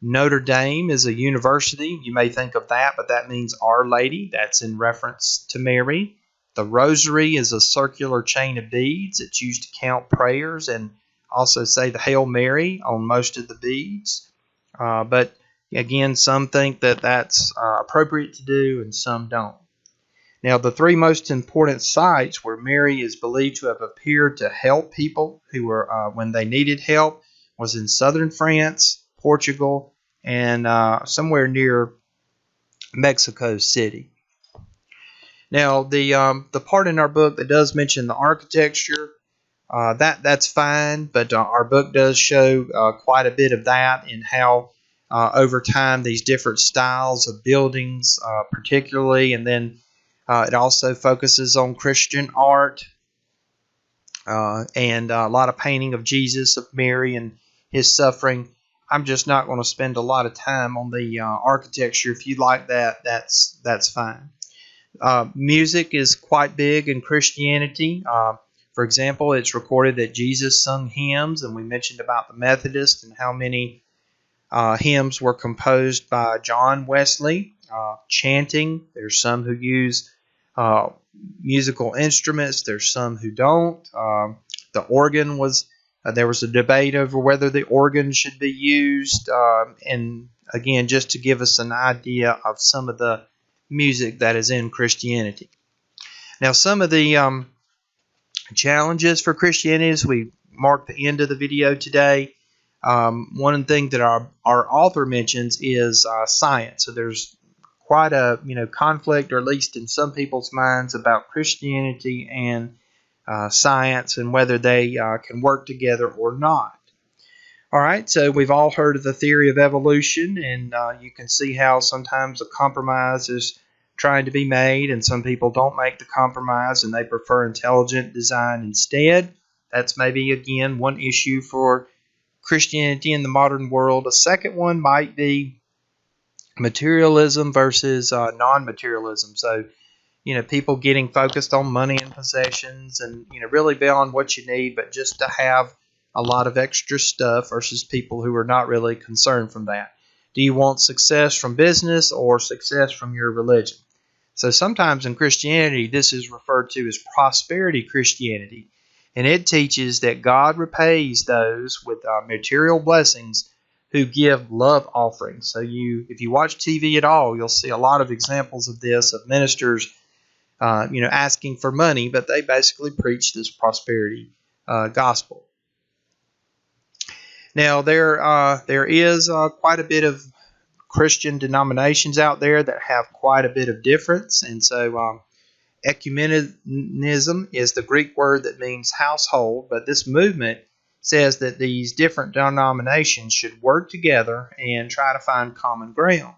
Notre Dame is a university. You may think of that, but that means Our Lady. That's in reference to Mary. The rosary is a circular chain of beads. It's used to count prayers and also say the Hail Mary on most of the beads. But again, some think that that's appropriate to do and some don't. Now, the three most important sites where Mary is believed to have appeared to help people who were when they needed help was in southern France, Portugal, and somewhere near Mexico City. Now, the part in our book that does mention the architecture, that's fine, but our book does show quite a bit of that in how over time these different styles of buildings, particularly, and then it also focuses on Christian art and a lot of painting of Jesus, of Mary, and his suffering. I'm just not going to spend a lot of time on the architecture. If you like that, that's fine. Music is quite big in Christianity. For example, it's recorded that Jesus sung hymns, and we mentioned about the Methodists and how many hymns were composed by John Wesley. Chanting, there's some who use musical instruments. There's some who don't. The organ was, there was a debate over whether the organ should be used. And again, just to give us an idea of some of the music that is in Christianity. Now, some of the challenges for Christianity as we mark the end of the video today. One thing that our author mentions is science. So there's quite a conflict, or at least in some people's minds, about Christianity and science and whether they can work together or not. All right, so we've all heard of the theory of evolution, and you can see how sometimes a compromise is trying to be made, and some people don't make the compromise and they prefer intelligent design instead. That's maybe, again, one issue for Christianity in the modern world. A second one might be materialism versus non-materialism. So, people getting focused on money and possessions and, really beyond what you need, but just to have a lot of extra stuff versus people who are not really concerned from that. Do you want success from business or success from your religion? So sometimes in Christianity, this is referred to as prosperity Christianity. And it teaches that God repays those with material blessings who give love offerings. So if you watch TV at all, you'll see a lot of examples of this, of ministers asking for money, but they basically preach this prosperity gospel. Now, there is quite a bit of Christian denominations out there that have quite a bit of difference, and so ecumenism is the Greek word that means household, but this movement says that these different denominations should work together and try to find common ground.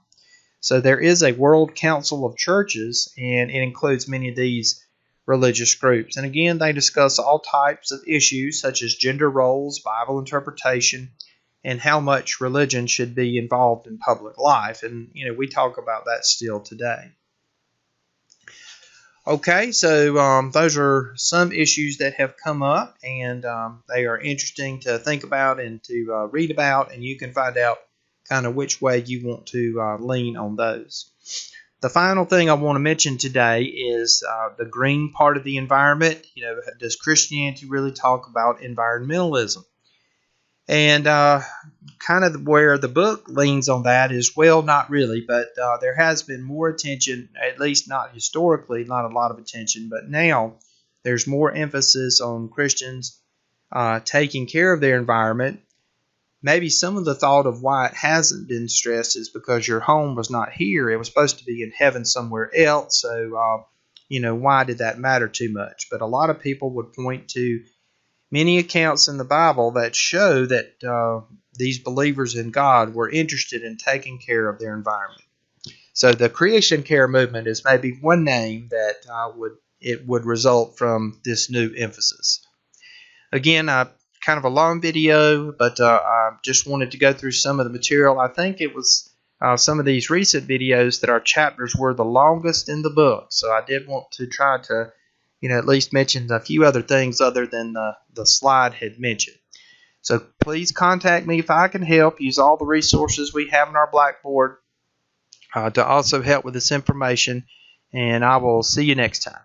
So there is a World Council of Churches, and it includes many of these religious groups. And again, they discuss all types of issues such as gender roles, Bible interpretation, and how much religion should be involved in public life. And, we talk about that still today. Okay, so those are some issues that have come up, and they are interesting to think about and to read about, and you can find out kind of which way you want to lean on those. The final thing I want to mention today is the green part of the environment. Does Christianity really talk about environmentalism? And kind of where the book leans on that is, well, not really, but there has been more attention, at least not historically, not a lot of attention, but now there's more emphasis on Christians taking care of their environment, maybe some of the thought of why it hasn't been stressed is because your home was not here. It was supposed to be in heaven somewhere else. So, why did that matter too much? But a lot of people would point to many accounts in the Bible that show that these believers in God were interested in taking care of their environment. So the creation care movement is maybe one name that would result from this new emphasis. Again, kind of a long video, but I just wanted to go through some of the material. I think it was some of these recent videos that our chapters were the longest in the book. So I did want to try to, at least mention a few other things other than the slide had mentioned. So please contact me if I can help. Use all the resources we have in our Blackboard to also help with this information. And I will see you next time.